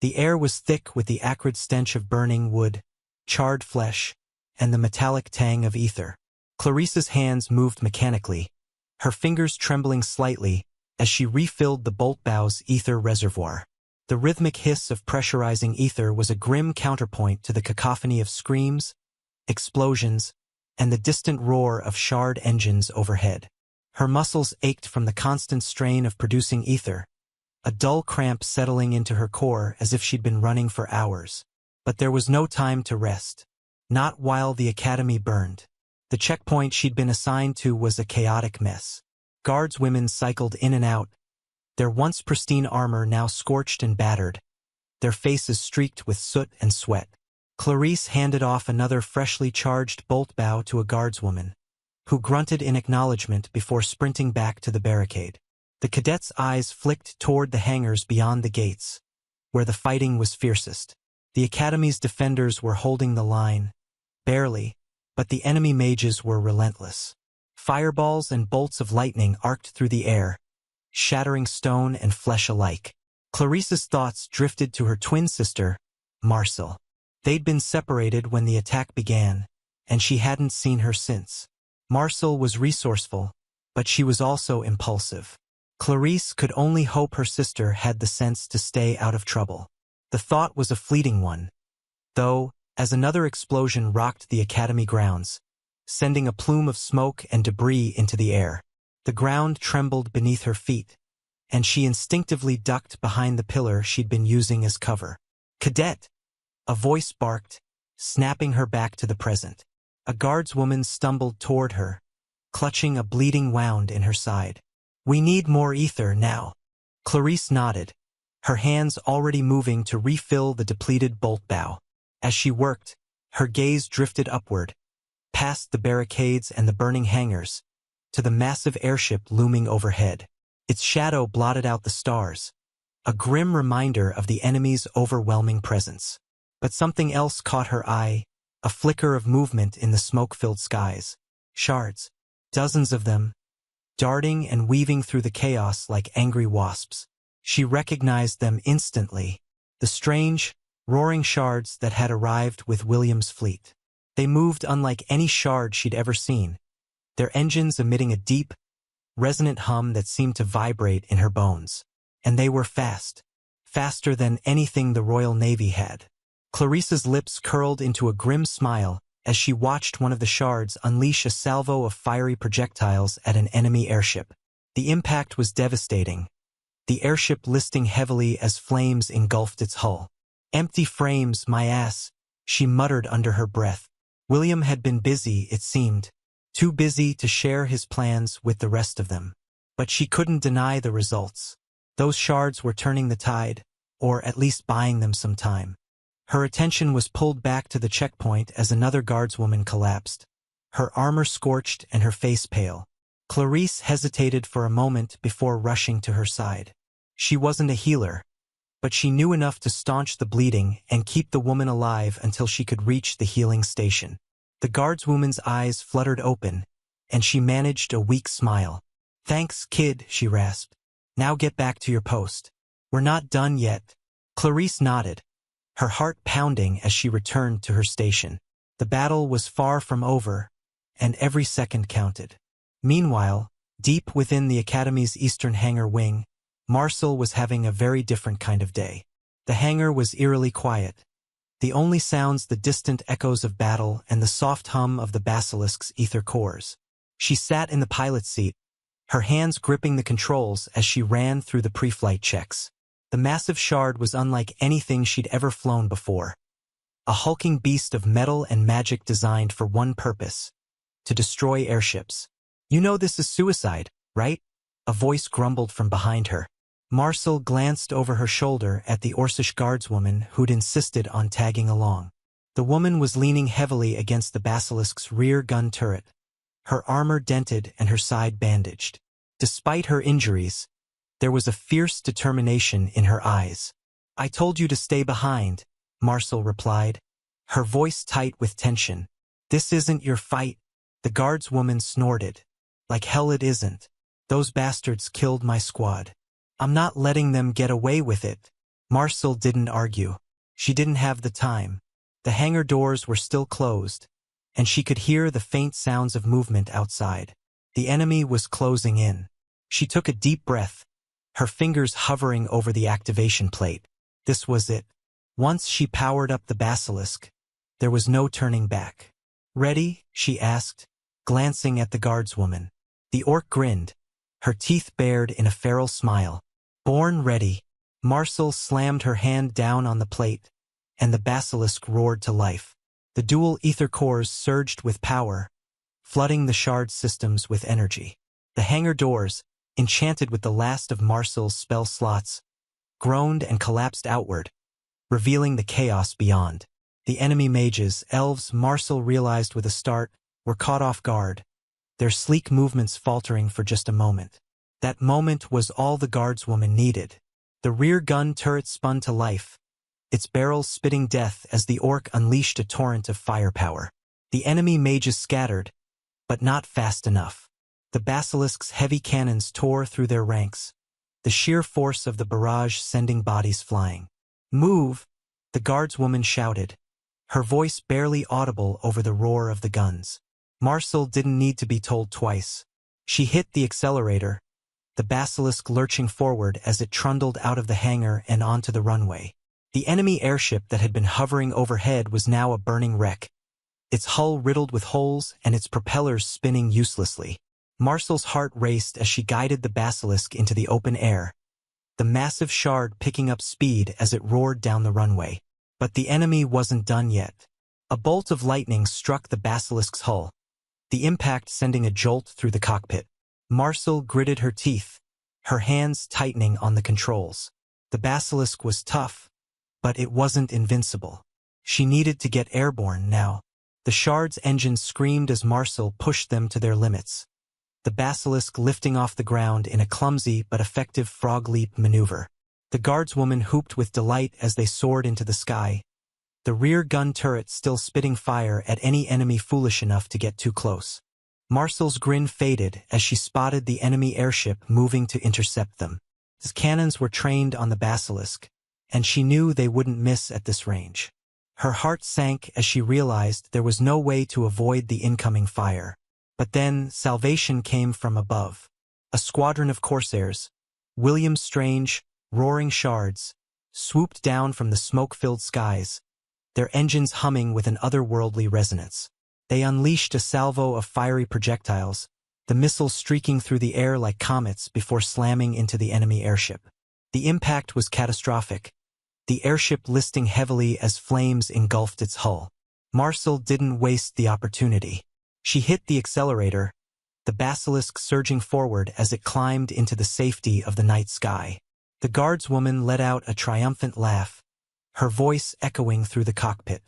The air was thick with the acrid stench of burning wood, charred flesh, and the metallic tang of ether. Clarice's hands moved mechanically, her fingers trembling slightly as she refilled the bolt bow's ether reservoir. The rhythmic hiss of pressurizing ether was a grim counterpoint to the cacophony of screams, explosions, and the distant roar of shard engines overhead. Her muscles ached from the constant strain of producing ether, a dull cramp settling into her core as if she'd been running for hours. But there was no time to rest. Not while the academy burned. The checkpoint she'd been assigned to was a chaotic mess. Guardswomen cycled in and out, their once pristine armor now scorched and battered, their faces streaked with soot and sweat. Clarice handed off another freshly charged bolt bow to a guardswoman, who grunted in acknowledgement before sprinting back to the barricade. The cadet's eyes flicked toward the hangars beyond the gates, where the fighting was fiercest. The academy's defenders were holding the line, barely, but the enemy mages were relentless. Fireballs and bolts of lightning arced through the air, shattering stone and flesh alike. Clarice's thoughts drifted to her twin sister, Marcel. They'd been separated when the attack began, and she hadn't seen her since. Marcel was resourceful, but she was also impulsive. Clarice could only hope her sister had the sense to stay out of trouble. The thought was a fleeting one, though, as another explosion rocked the academy grounds, sending a plume of smoke and debris into the air. The ground trembled beneath her feet, and she instinctively ducked behind the pillar she'd been using as cover. "Cadet!" a voice barked, snapping her back to the present. A guardswoman stumbled toward her, clutching a bleeding wound in her side. "We need more ether now." Clarice nodded, her hands already moving to refill the depleted bolt bow. As she worked, her gaze drifted upward, past the barricades and the burning hangars, to the massive airship looming overhead. Its shadow blotted out the stars, a grim reminder of the enemy's overwhelming presence. But something else caught her eye, a flicker of movement in the smoke-filled skies. Shards, dozens of them, darting and weaving through the chaos like angry wasps. She recognized them instantly, the strange, roaring shards that had arrived with William's fleet. They moved unlike any shard she'd ever seen, their engines emitting a deep, resonant hum that seemed to vibrate in her bones. And they were fast, faster than anything the Royal Navy had. Clarice's lips curled into a grim smile as she watched one of the shards unleash a salvo of fiery projectiles at an enemy airship. The impact was devastating, the airship listing heavily as flames engulfed its hull. "Empty frames, my ass," she muttered under her breath. William had been busy, it seemed, too busy to share his plans with the rest of them. But she couldn't deny the results. Those shards were turning the tide, or at least buying them some time. Her attention was pulled back to the checkpoint as another guardswoman collapsed, her armor scorched and her face pale. Clarice hesitated for a moment before rushing to her side. She wasn't a healer, but she knew enough to staunch the bleeding and keep the woman alive until she could reach the healing station. The guardswoman's eyes fluttered open, and she managed a weak smile. "Thanks, kid," she rasped. "Now get back to your post. We're not done yet." Clarice nodded, her heart pounding as she returned to her station. The battle was far from over, and every second counted. Meanwhile, deep within the Academy's eastern hangar wing, Marcel was having a very different kind of day. The hangar was eerily quiet, the only sounds the distant echoes of battle and the soft hum of the basilisk's ether cores. She sat in the pilot's seat, her hands gripping the controls as she ran through the pre-flight checks. The massive shard was unlike anything she'd ever flown before. A hulking beast of metal and magic designed for one purpose: to destroy airships. "You know this is suicide, right?" a voice grumbled from behind her. Marcel glanced over her shoulder at the Orcish guardswoman who'd insisted on tagging along. The woman was leaning heavily against the basilisk's rear gun turret, her armor dented and her side bandaged. Despite her injuries, there was a fierce determination in her eyes. "I told you to stay behind," Marcel replied, her voice tight with tension. "This isn't your fight," the guardswoman snorted. "Like hell it isn't. Those bastards killed my squad. I'm not letting them get away with it." Marcel didn't argue. She didn't have the time. The hangar doors were still closed, and she could hear the faint sounds of movement outside. The enemy was closing in. She took a deep breath, her fingers hovering over the activation plate. This was it. Once she powered up the basilisk, there was no turning back. "Ready?" she asked, glancing at the guardswoman. The orc grinned, her teeth bared in a feral smile. "Born ready." Marcel slammed her hand down on the plate, and the basilisk roared to life. The dual ether cores surged with power, flooding the shard systems with energy. The hangar doors, enchanted with the last of Marcel's spell slots, groaned and collapsed outward, revealing the chaos beyond. The enemy mages, elves, Marcel realized with a start, were caught off guard, their sleek movements faltering for just a moment. That moment was all the guardswoman needed. The rear gun turret spun to life, its barrels spitting death as the orc unleashed a torrent of firepower. The enemy mages scattered, but not fast enough. The basilisk's heavy cannons tore through their ranks, the sheer force of the barrage sending bodies flying. "Move!" the guardswoman shouted, her voice barely audible over the roar of the guns. Marcel didn't need to be told twice. She hit the accelerator, the basilisk lurching forward as it trundled out of the hangar and onto the runway. The enemy airship that had been hovering overhead was now a burning wreck, its hull riddled with holes and its propellers spinning uselessly. Marcel's heart raced as she guided the basilisk into the open air, the massive shard picking up speed as it roared down the runway. But the enemy wasn't done yet. A bolt of lightning struck the basilisk's hull, the impact sending a jolt through the cockpit. Marcel gritted her teeth, her hands tightening on the controls. The basilisk was tough, but it wasn't invincible. She needed to get airborne now. The shard's engines screamed as Marcel pushed them to their limits, the basilisk lifting off the ground in a clumsy but effective frog leap maneuver. The guardswoman hooped with delight as they soared into the sky, the rear gun turret still spitting fire at any enemy foolish enough to get too close. Marcel's grin faded as she spotted the enemy airship moving to intercept them. His cannons were trained on the basilisk, and she knew they wouldn't miss at this range. Her heart sank as she realized there was no way to avoid the incoming fire. But then salvation came from above. A squadron of corsairs, William's strange, roaring shards, swooped down from the smoke-filled skies, their engines humming with an otherworldly resonance. They unleashed a salvo of fiery projectiles, the missiles streaking through the air like comets before slamming into the enemy airship. The impact was catastrophic, the airship listing heavily as flames engulfed its hull. Marcel didn't waste the opportunity. She hit the accelerator, the basilisk surging forward as it climbed into the safety of the night sky. The guardswoman let out a triumphant laugh, her voice echoing through the cockpit.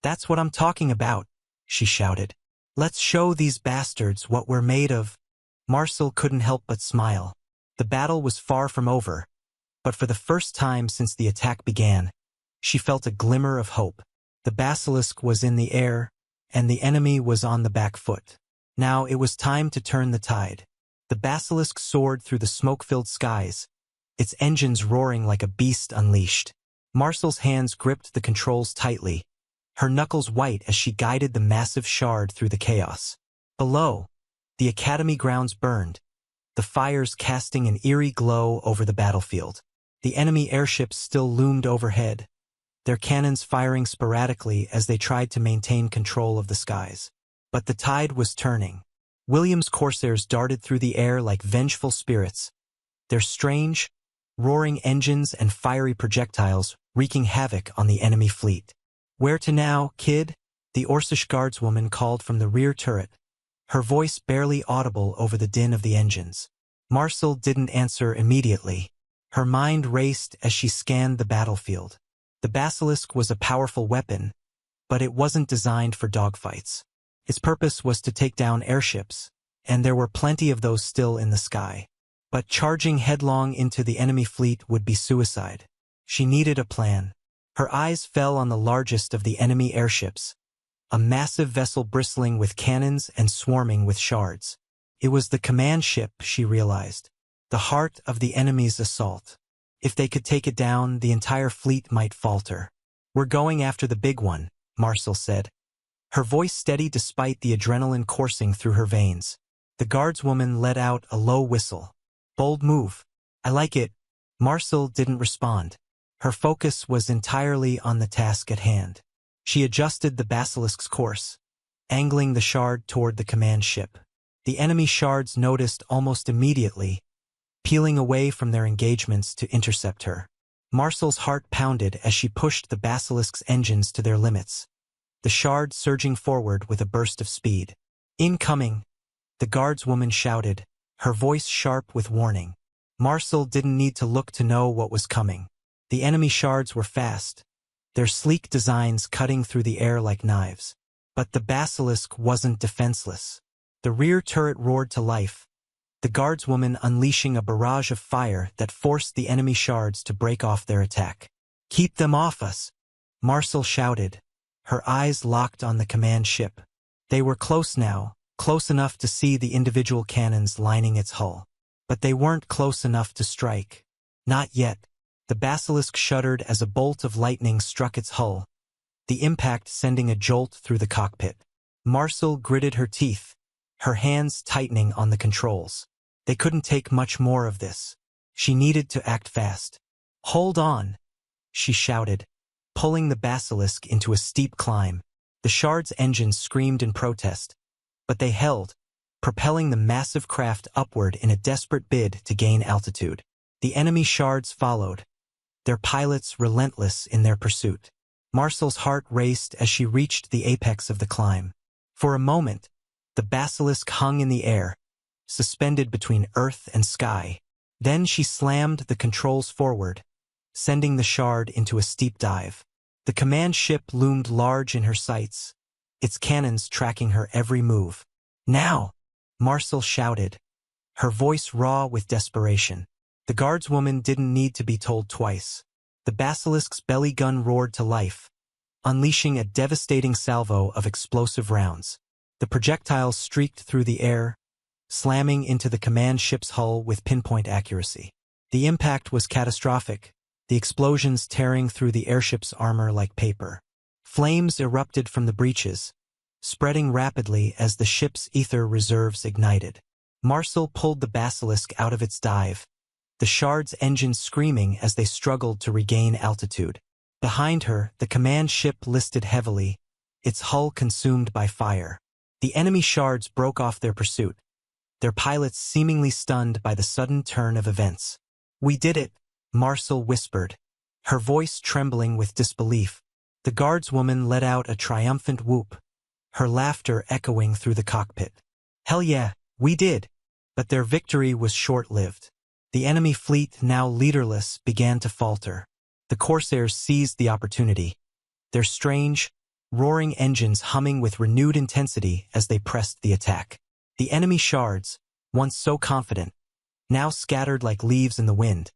"That's what I'm talking about," she shouted. "Let's show these bastards what we're made of." Marcel couldn't help but smile. The battle was far from over, but for the first time since the attack began, she felt a glimmer of hope. The basilisk was in the air, and the enemy was on the back foot. Now it was time to turn the tide. The basilisk soared through the smoke-filled skies, its engines roaring like a beast unleashed. Marcel's hands gripped the controls tightly, her knuckles white as she guided the massive shard through the chaos. Below, the academy grounds burned, the fires casting an eerie glow over the battlefield. The enemy airships still loomed overhead, their cannons firing sporadically as they tried to maintain control of the skies. But the tide was turning. William's corsairs darted through the air like vengeful spirits, their strange, roaring engines and fiery projectiles wreaking havoc on the enemy fleet. "Where to now, kid?" the Orcish guardswoman called from the rear turret, her voice barely audible over the din of the engines. Marcel didn't answer immediately. Her mind raced as she scanned the battlefield. The basilisk was a powerful weapon, but it wasn't designed for dogfights. Its purpose was to take down airships, and there were plenty of those still in the sky. But charging headlong into the enemy fleet would be suicide. She needed a plan. Her eyes fell on the largest of the enemy airships, a massive vessel bristling with cannons and swarming with shards. It was the command ship, she realized, the heart of the enemy's assault. If they could take it down, the entire fleet might falter. "We're going after the big one," Marcel said. Her voice steady despite the adrenaline coursing through her veins. The guardswoman let out a low whistle. "Bold move. I like it." Marcel didn't respond. Her focus was entirely on the task at hand. She adjusted the basilisk's course, angling the shard toward the command ship. The enemy shards noticed almost immediately, peeling away from their engagements to intercept her. Marcel's heart pounded as she pushed the basilisk's engines to their limits, the shard surging forward with a burst of speed. "Incoming!" the guardswoman shouted, her voice sharp with warning. Marcel didn't need to look to know what was coming. The enemy shards were fast, their sleek designs cutting through the air like knives. But the basilisk wasn't defenseless. The rear turret roared to life, the guardswoman unleashing a barrage of fire that forced the enemy shards to break off their attack. "Keep them off us!" Marcel shouted, her eyes locked on the command ship. They were close now, close enough to see the individual cannons lining its hull. But they weren't close enough to strike. Not yet. The basilisk shuddered as a bolt of lightning struck its hull, the impact sending a jolt through the cockpit. Marcel gritted her teeth, her hands tightening on the controls. They couldn't take much more of this. She needed to act fast. "Hold on!" she shouted, pulling the basilisk into a steep climb. The shard's engines screamed in protest, but they held, propelling the massive craft upward in a desperate bid to gain altitude. The enemy shards followed, their pilots relentless in their pursuit. Marcel's heart raced as she reached the apex of the climb. For a moment, the basilisk hung in the air, suspended between earth and sky. Then she slammed the controls forward, sending the shard into a steep dive. The command ship loomed large in her sights, its cannons tracking her every move. "Now!" Marcel shouted, her voice raw with desperation. The guardswoman didn't need to be told twice. The basilisk's belly gun roared to life, unleashing a devastating salvo of explosive rounds. The projectiles streaked through the air, slamming into the command ship's hull with pinpoint accuracy. The impact was catastrophic, the explosions tearing through the airship's armor like paper. Flames erupted from the breaches, spreading rapidly as the ship's ether reserves ignited. Marcel pulled the basilisk out of its dive, the shard's engines screaming as they struggled to regain altitude. Behind her, the command ship listed heavily, its hull consumed by fire. The enemy shards broke off their pursuit, their pilots seemingly stunned by the sudden turn of events. "We did it," Marcel whispered, her voice trembling with disbelief. The guardswoman let out a triumphant whoop, her laughter echoing through the cockpit. "Hell yeah, we did!" But their victory was short-lived. The enemy fleet, now leaderless, began to falter. The corsairs seized the opportunity, their strange, roaring engines humming with renewed intensity as they pressed the attack. The enemy shards, once so confident, now scattered like leaves in the wind,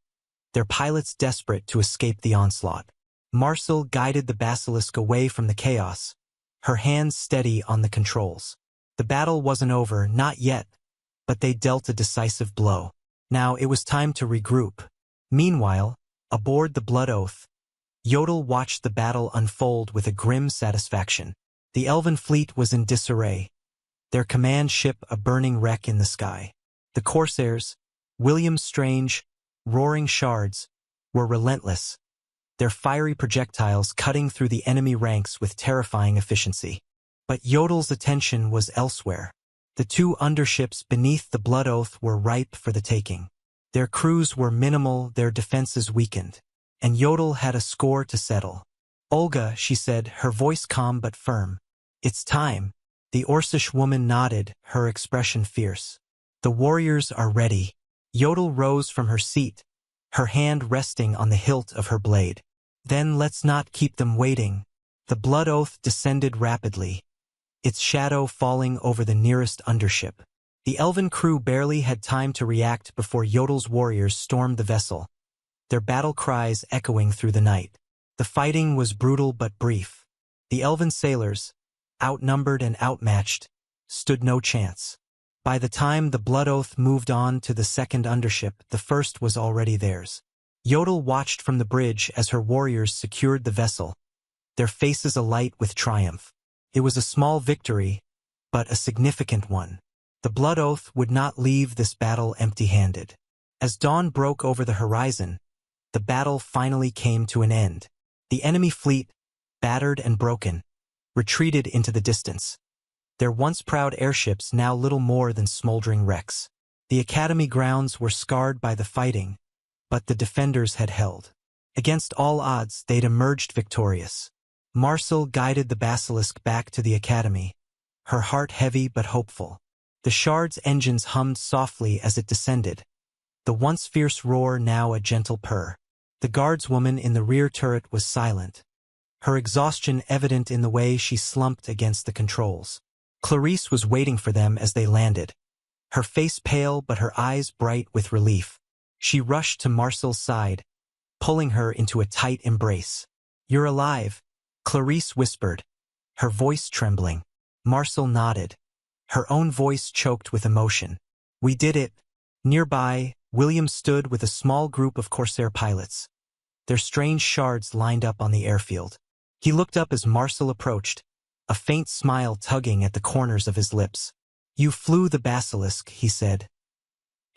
their pilots desperate to escape the onslaught. Marcel guided the basilisk away from the chaos, her hands steady on the controls. The battle wasn't over, not yet, but they dealt a decisive blow. Now it was time to regroup. Meanwhile, aboard the Blood Oath, Yodel watched the battle unfold with a grim satisfaction. The Elven fleet was in disarray, their command ship a burning wreck in the sky. The corsairs, William's strange, roaring shards, were relentless, their fiery projectiles cutting through the enemy ranks with terrifying efficiency. But Yodel's attention was elsewhere. The two underships beneath the Blood Oath were ripe for the taking. Their crews were minimal, their defenses weakened, and Yodel had a score to settle. "Olga," she said, her voice calm but firm. "It's time." The Orcish woman nodded, her expression fierce. "The warriors are ready." Yodel rose from her seat, her hand resting on the hilt of her blade. "Then let's not keep them waiting." The Blood Oath descended rapidly, its shadow falling over the nearest undership. The Elven crew barely had time to react before Yodel's warriors stormed the vessel, their battle cries echoing through the night. The fighting was brutal but brief. The Elven sailors, outnumbered and outmatched, stood no chance. By the time the Blood Oath moved on to the second undership, the first was already theirs. Yodel watched from the bridge as her warriors secured the vessel, their faces alight with triumph. It was a small victory, but a significant one. The blood oath would not leave this battle empty-handed. As dawn broke over the horizon, the battle finally came to an end. The enemy fleet, battered and broken, retreated into the distance. Their once proud airships now little more than smoldering wrecks. The academy grounds were scarred by the fighting, but the defenders had held. Against all odds, they'd emerged victorious. Marcel guided the basilisk back to the academy, her heart heavy but hopeful. The shards' engines hummed softly as it descended, the once fierce roar now a gentle purr. The guardswoman in the rear turret was silent, her exhaustion evident in the way she slumped against the controls. Clarice was waiting for them as they landed, her face pale but her eyes bright with relief. She rushed to Marcel's side, pulling her into a tight embrace. "You're alive," Clarice whispered, her voice trembling. Marcel nodded, her own voice choked with emotion. "We did it." Nearby, William stood with a small group of Corsair pilots, their strange shards lined up on the airfield. He looked up as Marcel approached, a faint smile tugging at the corners of his lips. "You flew the basilisk," he said,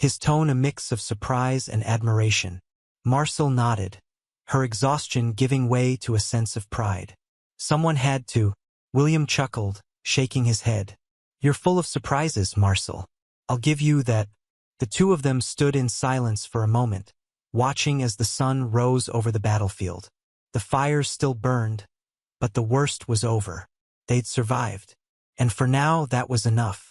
his tone a mix of surprise and admiration. Marcel nodded, her exhaustion giving way to a sense of pride. "Someone had to," William chuckled, shaking his head. "You're full of surprises, Marcel. I'll give you that." The two of them stood in silence for a moment, watching as the sun rose over the battlefield. The fires still burned, but the worst was over. They'd survived. And for now, that was enough.